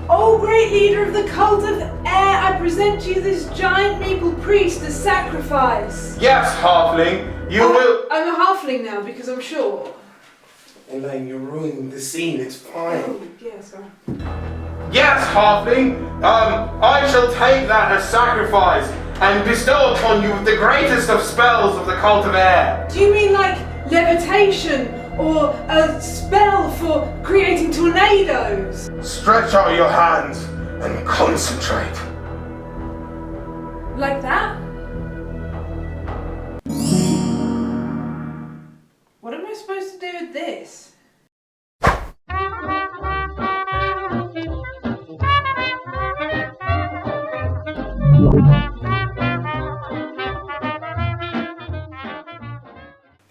O great leader of the cult of air, I present to you this giant meeple priest as sacrifice. Yes, halfling, you will... I'm a halfling now because I'm short. Elaine, you're ruining the scene, it's fine. Oh, yeah, sorry. Yes, halfling, I shall take that as sacrifice and bestow upon you the greatest of spells of the cult of air. Do you mean like levitation or a spell for creating tornadoes? Stretch out your hands and concentrate. Like that? What am I supposed to do with this?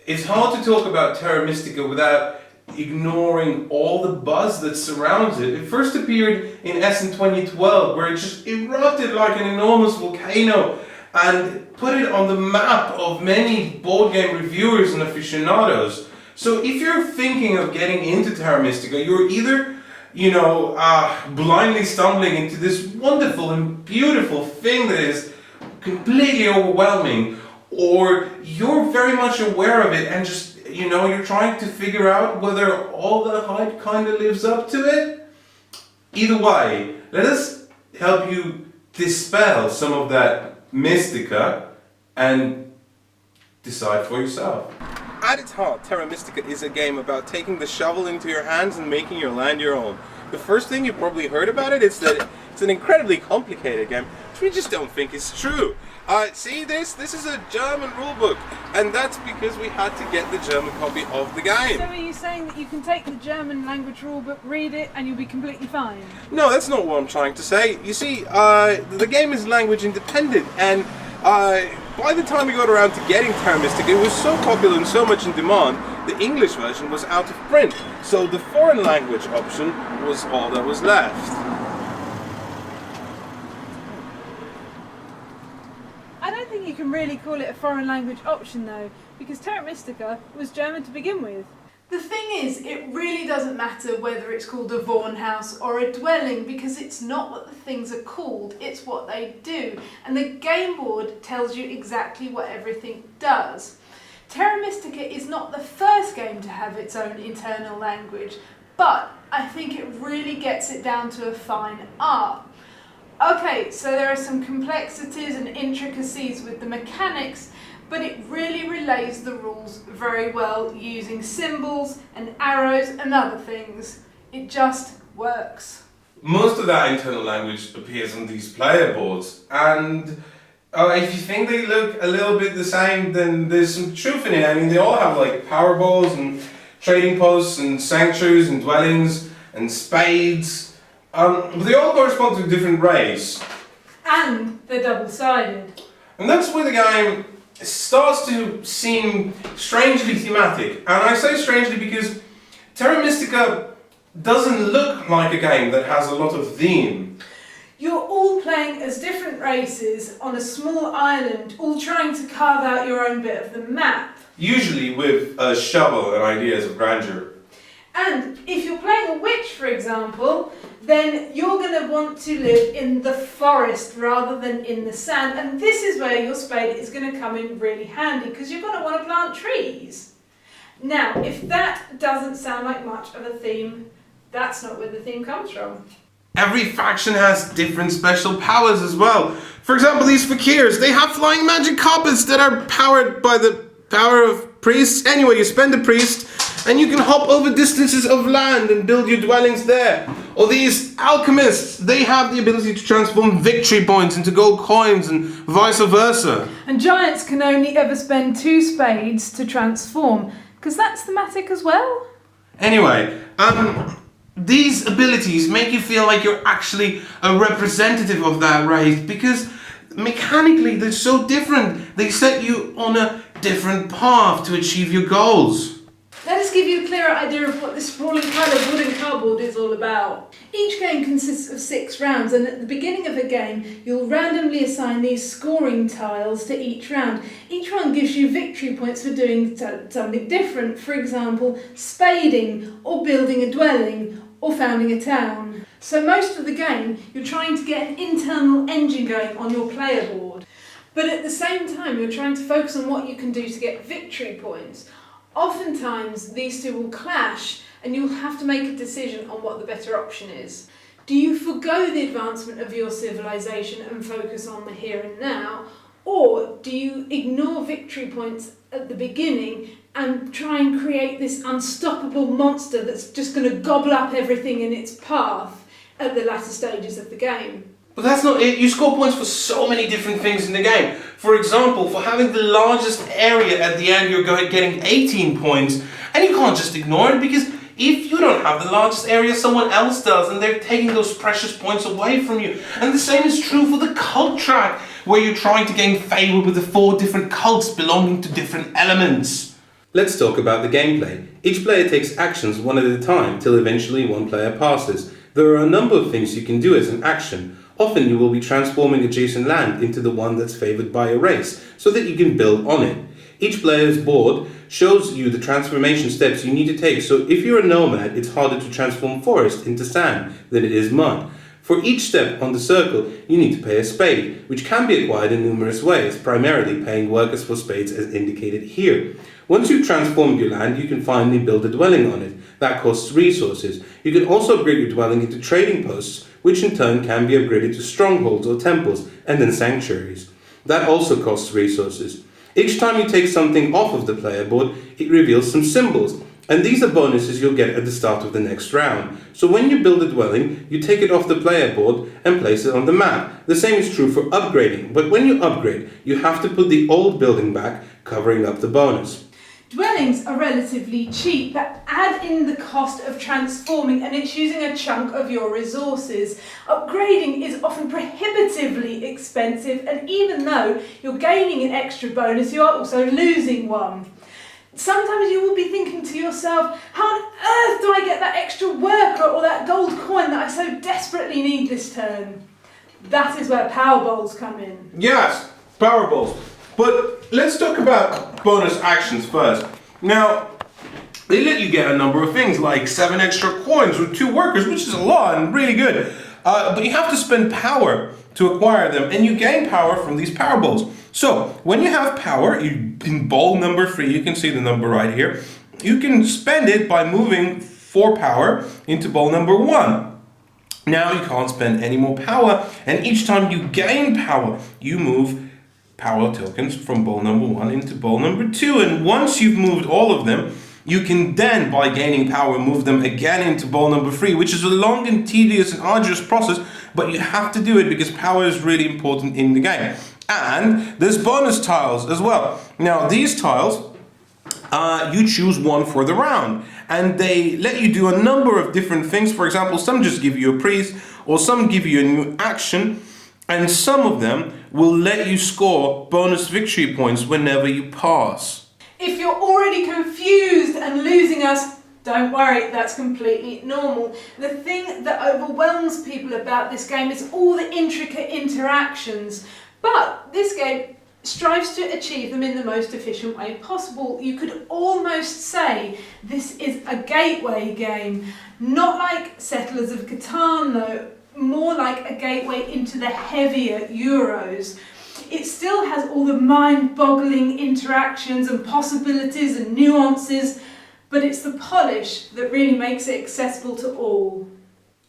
It's hard to talk about Terra Mystica without ignoring all the buzz that surrounds it. It first appeared in Essen 2012, where it just erupted like an enormous volcano and put it on the map of many board game reviewers and aficionados. So if you're thinking of getting into Terra Mystica, you're either, blindly stumbling into this wonderful and beautiful thing that is completely overwhelming, or you're very much aware of it and just, you're trying to figure out whether all the hype kind of lives up to it. Either way, let us help you dispel some of that mystica and decide for yourself. At its heart, Terra Mystica is a game about taking the shovel into your hands and making your land your own. The first thing you probably heard about it is that it's an incredibly complicated game, which we just don't think is true. See this? This is a German rulebook, and that's because we had to get the German copy of the game. So are you saying that you can take the German language rulebook, read it, and you'll be completely fine? No, that's not what I'm trying to say. You see, the game is language independent, and by the time we got around to getting Terra Mystica, it was so popular and so much in demand, the English version was out of print. So the foreign language option was all that was left. I don't think you can really call it a foreign language option though, because Terra Mystica was German to begin with. The thing is, it really doesn't matter whether it's called a Vaughan house or a dwelling, because it's not what the things are called, it's what they do. And the game board tells you exactly what everything does. Terra Mystica is not the first game to have its own internal language, but I think it really gets it down to a fine art. Okay, so there are some complexities and intricacies with the mechanics, but it really relays the rules very well using symbols and arrows and other things. It just works. Most of that internal language appears on these player boards, and if you think they look a little bit the same, then there's some truth in it. I mean, they all have like power balls and trading posts and sanctuaries and dwellings and spades, but they all correspond to different rays. And they're double-sided. And that's where the game starts to seem strangely thematic. And I say strangely because Terra Mystica doesn't look like a game that has a lot of theme. You're all playing as different races on a small island, all trying to carve out your own bit of the map. Usually with a shovel and ideas of grandeur. And if you're playing a witch, for example, then you're going to want to live in the forest rather than in the sand. And this is where your spade is going to come in really handy, because you're going to want to plant trees. Now, if that doesn't sound like much of a theme, that's not where the theme comes from. Every faction has different special powers as well. For example, these fakirs, they have flying magic carpets that are powered by the power of priests. Anyway, you spend a priest and you can hop over distances of land and build your dwellings there. Or these alchemists, they have the ability to transform victory points into gold coins and vice versa. And giants can only ever spend 2 spades to transform, because that's thematic as well. Anyway, these abilities make you feel like you're actually a representative of that race, because mechanically they're so different. They set you on a different path to achieve your goals. Let us give you a clearer idea of what this sprawling pile of wood and cardboard is all about. Each game consists of 6 rounds, and at the beginning of a game you'll randomly assign these scoring tiles to each round. Each one gives you victory points for doing something different, for example, spading, or building a dwelling, or founding a town. So most of the game, you're trying to get an internal engine going on your player board. But at the same time, you're trying to focus on what you can do to get victory points. Oftentimes, these two will clash and you'll have to make a decision on what the better option is. Do you forgo the advancement of your civilization and focus on the here and now? Or do you ignore victory points at the beginning and try and create this unstoppable monster that's just going to gobble up everything in its path at the latter stages of the game? But that's not it. You score points for so many different things in the game. For example, for having the largest area at the end, you're getting 18 points. And you can't just ignore it, because if you don't have the largest area, someone else does, and they're taking those precious points away from you. And the same is true for the cult track, where you're trying to gain favour with the 4 different cults belonging to different elements. Let's talk about the gameplay. Each player takes actions one at a time, till eventually one player passes. There are a number of things you can do as an action. Often you will be transforming adjacent land into the one that's favoured by a race, so that you can build on it. Each player's board shows you the transformation steps you need to take, so if you're a nomad, it's harder to transform forest into sand than it is mud. For each step on the circle, you need to pay a spade, which can be acquired in numerous ways, primarily paying workers for spades as indicated here. Once you've transformed your land, you can finally build a dwelling on it. That costs resources. You can also upgrade your dwelling into trading posts, which in turn can be upgraded to strongholds or temples, and then sanctuaries. That also costs resources. Each time you take something off of the player board, it reveals some symbols, and these are bonuses you'll get at the start of the next round. So when you build a dwelling, you take it off the player board and place it on the map. The same is true for upgrading, but when you upgrade, you have to put the old building back, covering up the bonus. Dwellings are relatively cheap, but add in the cost of transforming and it's using a chunk of your resources. Upgrading is often prohibitively expensive, and even though you're gaining an extra bonus, you are also losing one. Sometimes you will be thinking to yourself, how on earth do I get that extra worker or that gold coin that I so desperately need this turn? That is where power bowls come in. Yes, power balls. But let's talk about bonus actions first. Now, they let you get a number of things like 7 extra coins with 2 workers, which is a lot and really good. But you have to spend power to acquire them, and you gain power from these power balls. So, when you have power, in bowl number 3, you can see the number right here, you can spend it by moving 4 power into bowl number 1. Now you can't spend any more power, and each time you gain power, you move power tokens from bowl number 1 into bowl number 2, and once you've moved all of them, you can then, by gaining power, move them again into bowl number 3, which is a long and tedious and arduous process, but you have to do it because power is really important in the game. And there's bonus tiles as well. Now these tiles, you choose one for the round, and they let you do a number of different things. For example, some just give you a priest, or some give you a new action, and some of them will let you score bonus victory points whenever you pass. If you're already confused and losing us, don't worry, that's completely normal. The thing that overwhelms people about this game is all the intricate interactions, but this game strives to achieve them in the most efficient way possible. You could almost say this is a gateway game, not like Settlers of Catan though, more like a gateway into the heavier Euros. It still has all the mind-boggling interactions and possibilities and nuances, but it's the polish that really makes it accessible to all.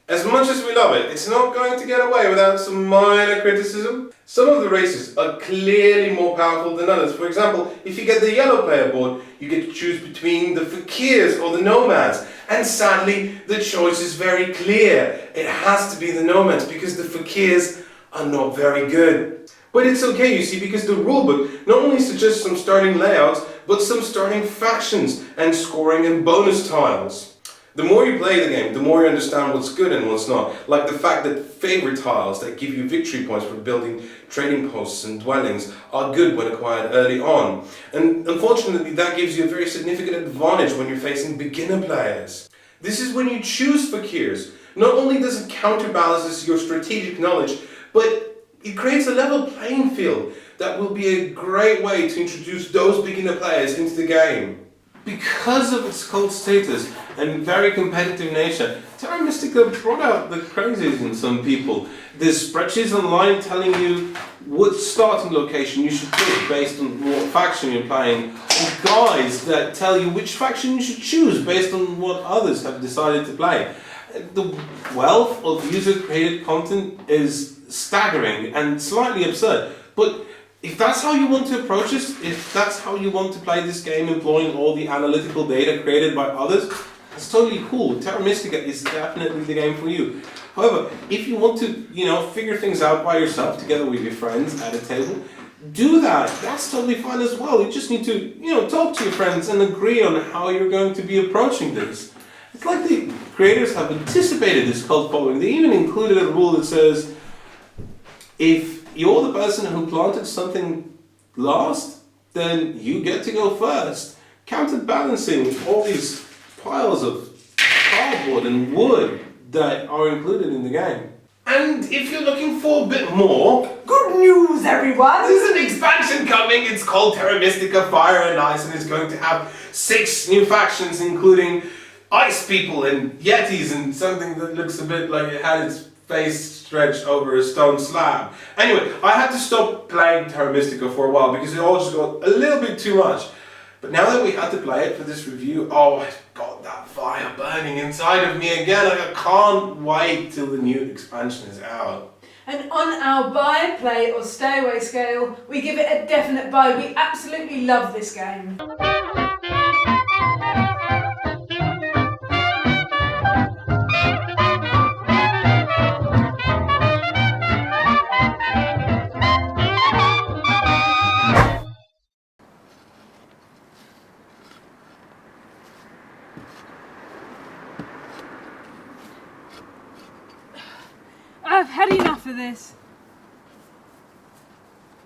As much as we love it, it's not going to get away without some minor criticism. Some of the races are clearly more powerful than others. For example, if you get the yellow player board, you get to choose between the fakirs or the nomads. And sadly, the choice is very clear. It has to be the nomads because the fakirs are not very good. But it's okay, you see, because the rulebook not only suggests some starting layouts, but some starting factions and scoring and bonus tiles. The more you play the game, the more you understand what's good and what's not. Like the fact that favorite tiles that give you victory points for building trading posts and dwellings are good when acquired early on. And unfortunately, that gives you a very significant advantage when you're facing beginner players. This is when you choose fakirs. Not only does it counterbalance your strategic knowledge, but it creates a level playing field that will be a great way to introduce those beginner players into the game. Because of its cult status and very competitive nature, Terra Mystica brought out the crazies in some people. There's spreadsheets online telling you what starting location you should pick based on what faction you're playing, or guides that tell you which faction you should choose based on what others have decided to play. The wealth of user-created content is staggering and slightly absurd, but if that's how you want to approach this, if that's how you want to play this game, employing all the analytical data created by others, that's totally cool. Terra Mystica is definitely the game for you. However, if you want to, figure things out by yourself together with your friends at a table, do that. That's totally fine as well. You just need to, talk to your friends and agree on how you're going to be approaching this. It's like the creators have anticipated this cult following. They even included a rule that says, if you're the person who planted something last, then you get to go first. Counterbalancing all these piles of cardboard and wood that are included in the game. And if you're looking for a bit more, Good news, everyone! there's an expansion coming. It's called Terra Mystica Fire and Ice, and it's going to have 6 new factions, including ice people and yetis and something that looks a bit like it had its face stretched over a stone slab. Anyway, I had to stop playing Terra Mystica for a while because it all just got a little bit too much. But now that we had to play it for this review, I've got that fire burning inside of me again. I can't wait till the new expansion is out. And on our buy, play or stay away scale, we give it a definite buy. We absolutely love this game. I've had enough of this.